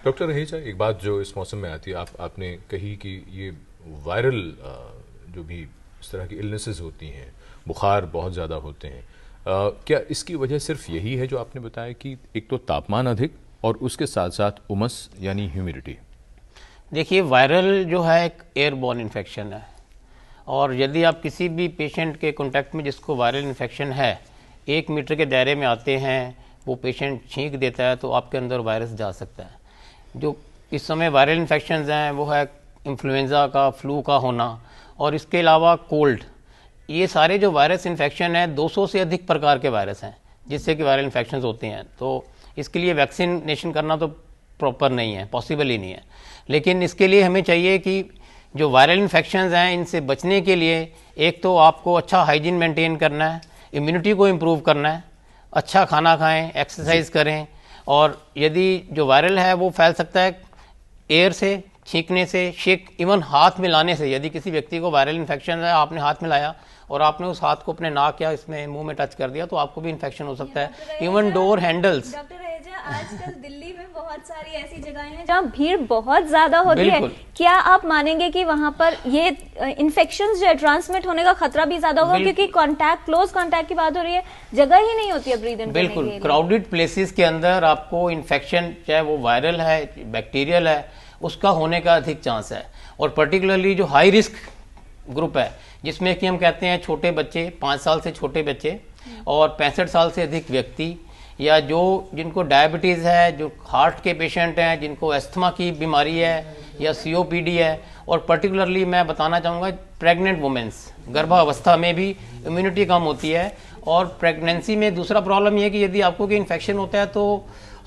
Doctor Raheja, एक बात जो इस मौसम में आती है, आपने कही कि ये वायरल जो भी इस तरह की इलनेसेस होती हैं, बुखार बहुत ज़्यादा होते हैं, क्या इसकी वजह सिर्फ यही है जो आपने बताया कि एक तो तापमान अधिक और उसके साथ साथ उमस यानी ह्यूमिडिटी? देखिए, वायरल जो है एक एयरबॉर्न इन्फेक्शन है, और यदि आप किसी भी पेशेंट के कांटेक्ट में जिसको वायरल इन्फेक्शन है 1 मीटर के दायरे में आते हैं, वो पेशेंट छींक देता है तो आपके अंदर वायरस जा सकता है। जो इस समय वायरल इन्फेक्शंस हैं वो है इन्फ्लुएंज़ा का, फ्लू का होना, और इसके अलावा कोल्ड। ये सारे जो वायरस इन्फेक्शन है 200 से अधिक प्रकार के वायरस हैं जिससे कि वायरल इन्फेक्शंस होते हैं। तो इसके लिए वैक्सीनेशन करना तो प्रॉपर नहीं है, पॉसिबल ही नहीं है। लेकिन इसके लिए हमें चाहिए कि जो वायरल इन्फेक्शंस हैं इनसे बचने के लिए एक तो आपको अच्छा हाइजीन मेंटेन करना है, इम्यूनिटी को इम्प्रूव करना है, अच्छा खाना खाएं, एक्सरसाइज करें, और यदि जो वायरल है वो फैल सकता है एयर से, छींकने से, शेक, इवन हाथ मिलाने से। यदि किसी व्यक्ति को वायरल इन्फेक्शन है, आपने हाथ मिलाया और आपने उस हाथ को अपने नाक या इसमें मुंह में टच कर दिया तो आपको भी इन्फेक्शन हो सकता है। Even door handles. Doctor Raheja, आजकल दिल्ली में बहुत सारी ऐसी जगहें हैं जहाँ भीड़ बहुत ज्यादा होती है, क्या आप मानेंगे कि वहाँ पर ये इन्फेक्शंस जो है ट्रांसमिट होने का खतरा भी ज्यादा होगा, क्योंकि कांटेक्ट, क्लोज कांटेक्ट की बात हो रही है, जगह ही नहीं होती है ब्रीथ इन करने के लिए। बिल्कुल, क्राउडेड प्लेसेस के अंदर आपको इन्फेक्शन, चाहे वो वायरल है, बैक्टीरियल है, उसका होने का अधिक चांस है। और पर्टिकुलरली जो हाई रिस्क ग्रुप है, जिसमें कि हम कहते हैं छोटे बच्चे, 5 साल से छोटे बच्चे, और 65 साल से अधिक व्यक्ति, या जो जिनको डायबिटीज़ है, जो हार्ट के पेशेंट हैं, जिनको अस्थमा की बीमारी है या COPD है, और पर्टिकुलरली मैं बताना चाहूँगा प्रेग्नेंट वुमेंस, गर्भावस्था में भी इम्यूनिटी कम होती है। और प्रेगनेंसी में दूसरा प्रॉब्लम यह कि यदि आपको कोई इन्फेक्शन होता है तो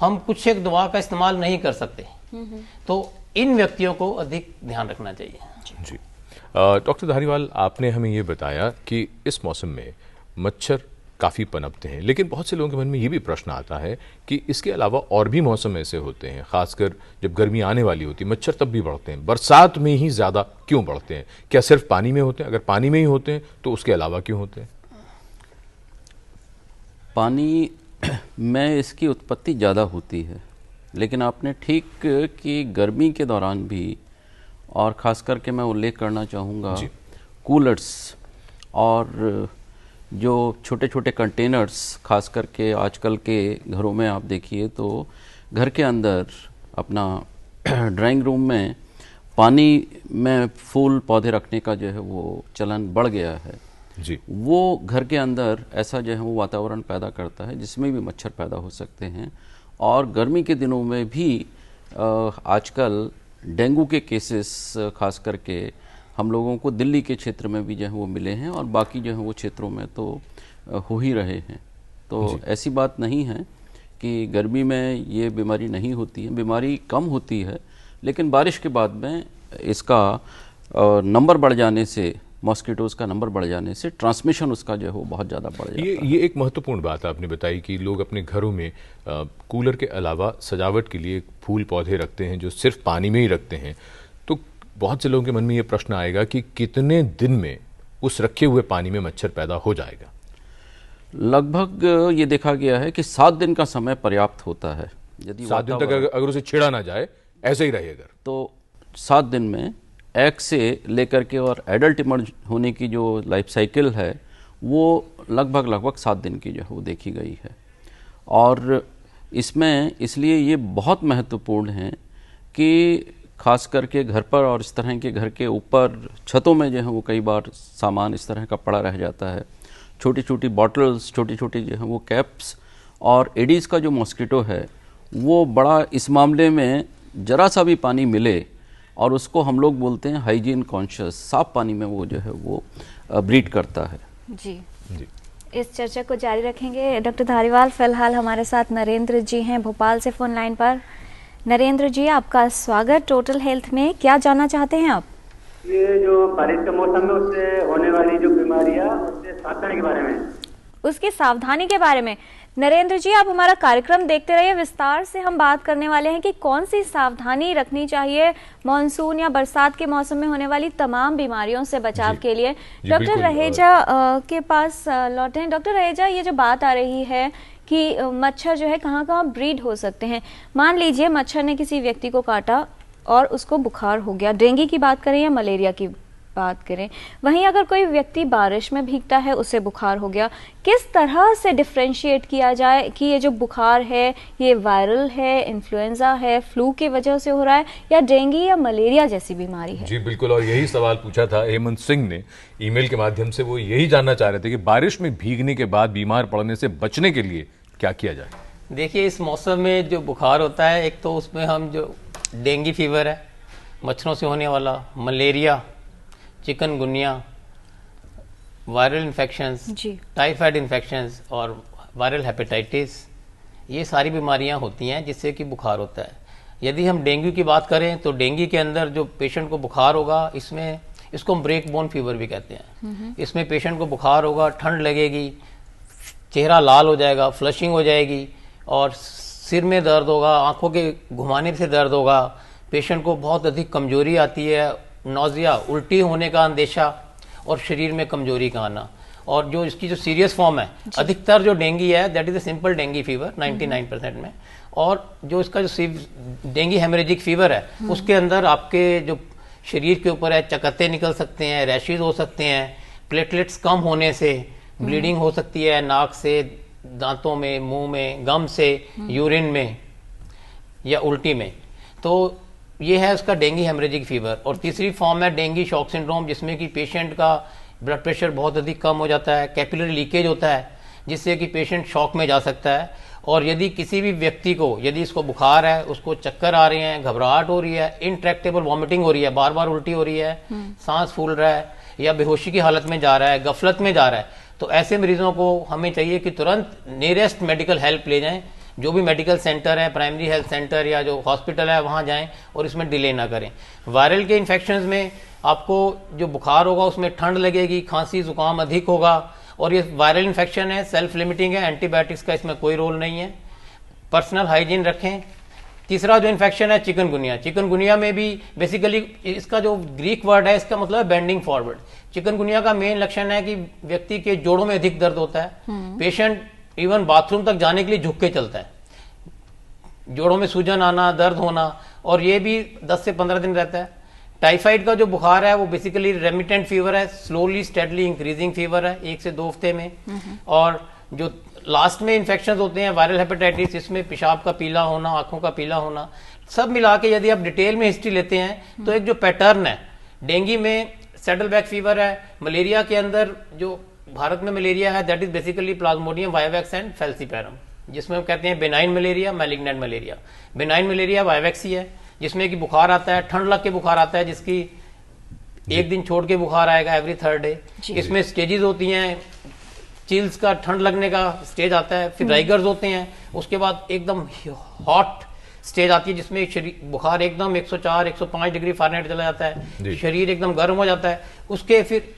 हम कुछ एक दवा का इस्तेमाल नहीं कर सकते, तो इन व्यक्तियों को अधिक ध्यान रखना चाहिए। जी डॉक्टर धारीवाल, आपने हमें ये बताया कि इस मौसम में मच्छर काफ़ी पनपते हैं, लेकिन बहुत से लोगों के मन में ये भी प्रश्न आता है कि इसके अलावा और भी मौसम ऐसे होते हैं, खासकर जब गर्मी आने वाली होती है मच्छर तब भी बढ़ते हैं, बरसात में ही ज़्यादा क्यों बढ़ते हैं? क्या सिर्फ पानी में होते हैं? अगर पानी में ही होते हैं तो उसके अलावा क्यों होते हैं? पानी में इसकी उत्पत्ति ज़्यादा होती है, लेकिन आपने ठीक कि गर्मी के दौरान भी, और ख़ास करके मैं उल्लेख करना चाहूँगा कूलर्स और जो छोटे छोटे कंटेनर्स, ख़ास करके आजकल के घरों में आप देखिए तो घर के अंदर अपना ड्राइंग रूम में पानी में फूल पौधे रखने का जो है वो चलन बढ़ गया है जी। वो घर के अंदर ऐसा जो है वो वातावरण पैदा करता है जिसमें भी मच्छर पैदा हो सकते हैं। और गर्मी के दिनों में भी आजकल डेंगू के केसेस खास करके हम लोगों को दिल्ली के क्षेत्र में भी जो है वो मिले हैं, और बाकी जो है वो क्षेत्रों में तो हो ही रहे हैं। तो ऐसी बात नहीं है कि गर्मी में ये बीमारी नहीं होती है, बीमारी कम होती है, लेकिन बारिश के बाद में इसका नंबर बढ़ जाने से, मॉस्किटोज़ का नंबर बढ़ जाने से ट्रांसमिशन उसका जो है वो बहुत ज़्यादा बढ़ जाता है। ये एक महत्वपूर्ण बात आपने बताई कि लोग अपने घरों में कूलर के अलावा सजावट के लिए फूल पौधे रखते हैं जो सिर्फ पानी में ही रखते हैं। तो बहुत से लोगों के मन में ये प्रश्न आएगा कि कितने दिन में उस रखे हुए पानी में मच्छर पैदा हो जाएगा? लगभग ये देखा गया है कि 7 दिन का समय पर्याप्त होता है। यदि 7 दिन तक अगर उसे छेड़ा ना जाए, ऐसे ही रहे अगर, तो 7 दिन में एग से लेकर के और एडल्ट इमर्ज होने की जो लाइफ साइकिल है वो लगभग 7 दिन की जो है वो देखी गई है। और इसमें इसलिए ये बहुत महत्वपूर्ण है कि खास करके घर पर और इस तरह के घर के ऊपर छतों में जो है वो कई बार सामान इस तरह का पड़ा रह जाता है, छोटी छोटी बॉटल्स, छोटी छोटी जो है वो कैप्स, और एडीज़ का जो मॉस्किटो है वो बड़ा इस मामले में ज़रा सा भी पानी मिले और उसको हम लोग बोलते हैं हाइजीन कॉन्शियस, साफ पानी में वो जो है वो ब्रीड करता है। जी इस चर्चा को जारी रखेंगे डॉक्टर धारीवाल। फिलहाल हमारे साथ नरेंद्र जी हैं भोपाल से फ़ोन लाइन पर। नरेंद्र जी, आपका स्वागत टोटल हेल्थ में। क्या जानना चाहते हैं आप? ये जो बारिश का मौसम है उससे होने वाली जो बीमारियां, उससे सावधानी के बारे में। उसकी सावधानी के बारे में नरेंद्र जी, आप हमारा कार्यक्रम देखते रहिए, विस्तार से हम बात करने वाले हैं कि कौन सी सावधानी रखनी चाहिए मानसून या बरसात के मौसम में होने वाली तमाम बीमारियों से बचाव के लिए। डॉक्टर रहेजा के पास लौटे हैं। डॉक्टर रहेजा, ये जो बात आ रही है कि मच्छर जो है कहाँ कहाँ ब्रीड हो सकते हैं। मान लीजिए मच्छर ने किसी व्यक्ति को काटा और उसको बुखार हो गया, डेंगू की बात करें या मलेरिया की बात करें, वहीं अगर कोई व्यक्ति बारिश में भीगता है उसे बुखार हो गया, किस तरह से डिफरेंशिएट किया जाए कि ये जो बुखार है ये वायरल है, इन्फ्लुएंजा है, फ्लू की वजह से हो रहा है या डेंगू या मलेरिया जैसी बीमारी है? जी बिल्कुल, और यही सवाल पूछा था हेमंत सिंह ने ईमेल के माध्यम से। वो यही जानना चाह रहे थे कि बारिश में भीगने के बाद बीमार पड़ने से बचने के लिए क्या किया जाए। देखिए, इस मौसम में जो बुखार होता है, एक तो उसमें हम जो डेंगू फीवर है मच्छरों से होने वाला, malaria, chikungunya, viral infections, typhoid infections और वायरल हेपेटाइटिस, ये सारी बीमारियां होती हैं जिससे कि बुखार होता है। यदि हम डेंगू की बात करें तो डेंगू के अंदर जो पेशेंट को बुखार होगा, इसमें इसको हम ब्रेक बोन फीवर भी कहते हैं। इसमें पेशेंट को बुखार होगा, ठंड लगेगी, चेहरा लाल हो जाएगा, फ्लशिंग हो जाएगी और सिर में दर्द होगा, आंखों के घुमाने से दर्द होगा, पेशेंट को बहुत अधिक कमजोरी आती है, नौजिया, उल्टी होने का अंदेशा और शरीर में कमजोरी का आना। और जो इसकी जो सीरियस फॉर्म है, अधिकतर जो डेंगू है that is a simple dengue fever 99% में, और जो इसका जो डेंगू हेमरेजिक फीवर है उसके अंदर आपके जो शरीर के ऊपर है चकत्ते निकल सकते हैं, रैशेज हो सकते हैं, प्लेटलेट्स कम होने से ब्लीडिंग हो सकती है, नाक से, दांतों में, मुंह में, गम से, यूरिन में या उल्टी में। तो ये है उसका डेंगू हेमरेजिक फीवर। और तीसरी फॉर्म है डेंगू शॉक सिंड्रोम, जिसमें कि पेशेंट का ब्लड प्रेशर बहुत अधिक कम हो जाता है, कैपिलरी लीकेज होता है जिससे कि पेशेंट शॉक में जा सकता है। और यदि किसी भी व्यक्ति को, यदि इसको बुखार है, उसको चक्कर आ रहे हैं, घबराहट हो रही है, इनट्रैक्टेबल वॉमिटिंग हो रही है, बार बार उल्टी हो रही है, सांस फूल रहा है या बेहोशी की हालत में जा रहा है, गफलत में जा रहा है, तो ऐसे मरीजों को हमें चाहिए कि तुरंत नियरेस्ट मेडिकल हेल्प ले जाएं। जो भी मेडिकल सेंटर है, प्राइमरी हेल्थ सेंटर या जो हॉस्पिटल है, वहां जाएं और इसमें डिले ना करें। वायरल के इन्फेक्शंस में आपको जो बुखार होगा उसमें ठंड लगेगी, खांसी जुकाम अधिक होगा, और ये वायरल इन्फेक्शन है, सेल्फ लिमिटिंग है, एंटीबायोटिक्स का इसमें कोई रोल नहीं है। पर्सनल हाइजीन रखें। तीसरा जो इन्फेक्शन है चिकनगुनिया, चिकनगुनिया में भी बेसिकली इसका जो ग्रीक वर्ड है इसका मतलब है बेंडिंग फॉरवर्ड। चिकनगुनिया का मेन लक्षण है कि व्यक्ति के जोड़ों में अधिक दर्द होता है, पेशेंट इवन बाथरूम तक जाने के लिए झुक के चलता है, जोड़ों में सूजन आना, दर्द होना, और ये भी 10 से 15 दिन रहता है। टाइफाइड का जो बुखार है वो बेसिकली रेमिटेंट फीवर है, स्लोली स्टेडली इंक्रीजिंग फीवर है 1 से 2 हफ्ते में। और जो लास्ट में इन्फेक्शन होते हैं वायरल हेपेटाइटिस, इसमें पेशाब का पीला होना, आंखों का पीला होना, सब मिला के यदि आप डिटेल में हिस्ट्री लेते हैं तो एक जो पैटर्न है, डेंगू में सैडल बैक फीवर है, मलेरिया के अंदर जो भारत में मलेरिया है that is basically plasmodium vivax and falciparum, जिसमें हम कहते हैं benign malaria, malignant malaria. Benign malaria vivax ही है जिसमें कि बुखार आता है, ठंड लग के बुखार आता है, जिसकी एक दिन छोड़ के बुखार आएगा एवरी 3rd डे। इसमें स्टेजेस होती हैं, चिल्स का ठंड लगने का स्टेज आता है, फिर राइगर्स होते हैं, उसके बाद एकदम हॉट स्टेज आती है जिसमें शरीर बुखार एकदम 104 105 डिग्री फ़ारेनहाइट चला जाता है, शरीर एकदम गर्म हो जाता है, उसके फिर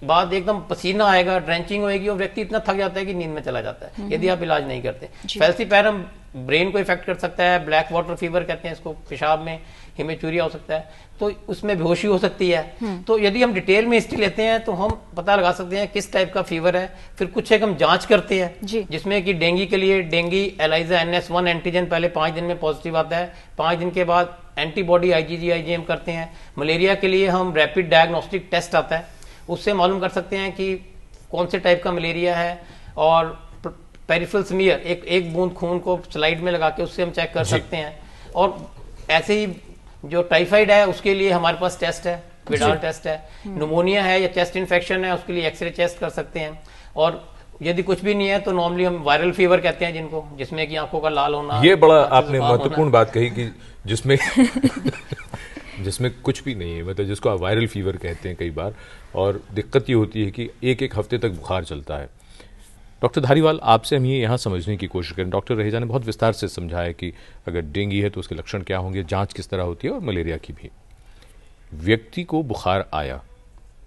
बाद एकदम पसीना आएगा, ड्रेंचिंग होएगी और व्यक्ति इतना थक जाता है कि नींद में चला जाता है यदि आप इलाज नहीं करते। फैल्सीपैरम ब्रेन को इफेक्ट कर सकता है, ब्लैक वाटर फीवर कहते हैं इसको, पेशाब में हिमेचूरिया हो सकता है, तो उसमें बेहोशी हो सकती है। तो यदि हम डिटेल में हिस्ट्री लेते हैं तो हम पता लगा सकते हैं किस टाइप का फीवर है। फिर कुछ एक हम जांच करते हैं जिसमें कि डेंगू के लिए डेंगू एलाइजा NS1 एंटीजन पहले 5 दिन में पॉजिटिव आता है, 5 दिन के बाद एंटीबॉडी IgG IgM करते हैं। मलेरिया के लिए हम रैपिड डायग्नोस्टिक टेस्ट आता है, उससे मालूम कर सकते हैं कि कौन से टाइप का मलेरिया है, और पेरिफेरल स्मीयर एक बूंद खून को स्लाइड में लगा के उससे हम चेक कर सकते हैं। और ऐसे ही जो टाइफाइड है उसके लिए हमारे पास टेस्ट है, विडाल टेस्ट है। निमोनिया है या चेस्ट इन्फेक्शन है उसके लिए एक्सरे चेस्ट कर सकते हैं। और यदि कुछ भी नहीं है तो नॉर्मली हम वायरल फीवर कहते हैं जिनको, जिसमें कि आंखों का लाल होना। ये बड़ा आपने महत्वपूर्ण बात कही कि जिसमें जिसमें कुछ भी नहीं है, मतलब जिसको आप वायरल फीवर कहते हैं कई बार, और दिक्कत ये होती है कि एक हफ्ते तक बुखार चलता है। डॉक्टर धारीवाल, आपसे हम ये यहाँ समझने की कोशिश करें, डॉक्टर रहेजा ने बहुत विस्तार से समझाया कि अगर डेंगू है तो उसके लक्षण क्या होंगे, जांच किस तरह होती है, और मलेरिया की भी। व्यक्ति को बुखार आया,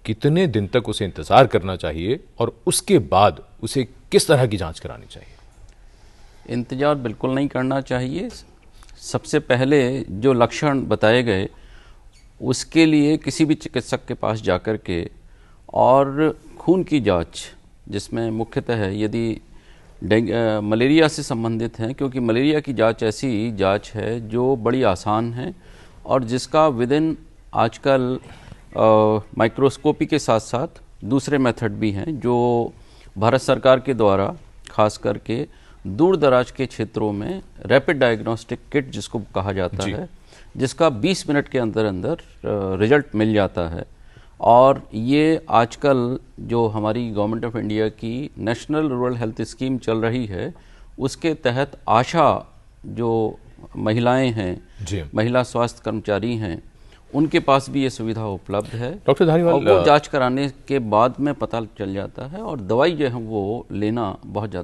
कितने दिन तक उसे इंतजार करना चाहिए और उसके बाद उसे किस तरह की जांच करानी चाहिए? इंतजार बिल्कुल नहीं करना चाहिए। सबसे पहले जो लक्षण बताए गए उसके लिए किसी भी चिकित्सक के पास जाकर के और खून की जांच, जिसमें मुख्यतः यदि मलेरिया से संबंधित हैं, क्योंकि मलेरिया की जांच ऐसी जांच है जो बड़ी आसान है और जिसका विदिन आजकल माइक्रोस्कोपी के साथ साथ दूसरे मेथड भी हैं जो भारत सरकार के द्वारा खास करके दूर दराज के क्षेत्रों में रैपिड डायग्नोस्टिक किट जिसको कहा जाता है, जिसका 20 मिनट के अंदर अंदर रिजल्ट मिल जाता है। और ये आजकल जो हमारी गवर्नमेंट ऑफ इंडिया की नेशनल रूरल हेल्थ स्कीम चल रही है उसके तहत आशा जो महिलाएं हैं, महिला स्वास्थ्य कर्मचारी हैं, उनके पास भी ये सुविधा उपलब्ध है। डॉक्टर धारीवाल, वो जांच कराने के बाद में पता चल जाता है और दवाई जो है वो लेना बहुत ज़्यादा